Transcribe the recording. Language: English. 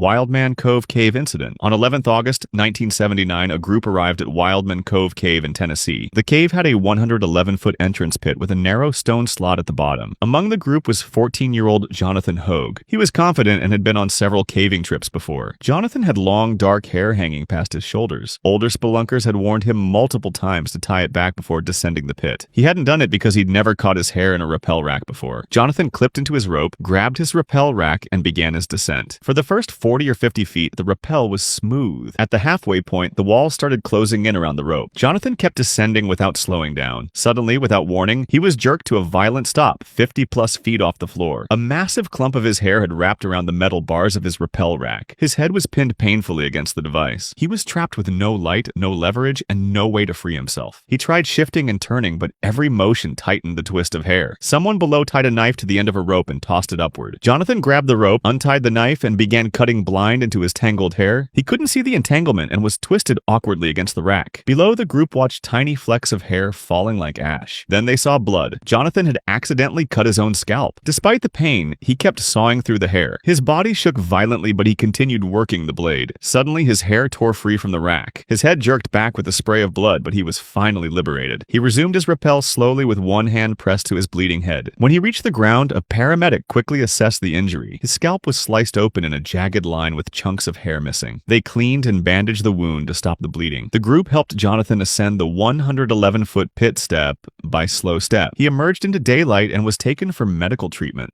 Wildman Cove Cave incident. On 11th August 1979, a group arrived at Wildman Cove Cave in Tennessee. The cave had a 111-foot entrance pit with a narrow stone slot at the bottom. Among the group was 14-year-old Jonathan Hogue. He was confident and had been on several caving trips before. Jonathan had long, dark hair hanging past his shoulders. Older spelunkers had warned him multiple times to tie it back before descending the pit. He hadn't done it because he'd never caught his hair in a rappel rack before. Jonathan clipped into his rope, grabbed his rappel rack, and began his descent. For the first 40 or 50 feet, the rappel was smooth. At the halfway point, the wall started closing in around the rope. Jonathan kept descending without slowing down. Suddenly, without warning, he was jerked to a violent stop, 50-plus feet off the floor. A massive clump of his hair had wrapped around the metal bars of his rappel rack. His head was pinned painfully against the device. He was trapped with no light, no leverage, and no way to free himself. He tried shifting and turning, but every motion tightened the twist of hair. Someone below tied a knife to the end of a rope and tossed it upward. Jonathan grabbed the rope, untied the knife, and began cutting blind into his tangled hair. He couldn't see the entanglement and was twisted awkwardly against the rack. Below, the group watched tiny flecks of hair falling like ash. Then they saw blood. Jonathan had accidentally cut his own scalp. Despite the pain, he kept sawing through the hair. His body shook violently, but he continued working the blade. Suddenly, his hair tore free from the rack. His head jerked back with a spray of blood, but he was finally liberated. He resumed his rappel slowly with one hand pressed to his bleeding head. When he reached the ground, a paramedic quickly assessed the injury. His scalp was sliced open in a jagged line with chunks of hair missing. They cleaned and bandaged the wound to stop the bleeding. The group helped Jonathan ascend the 111-foot pit step by slow step. He emerged into daylight and was taken for medical treatment.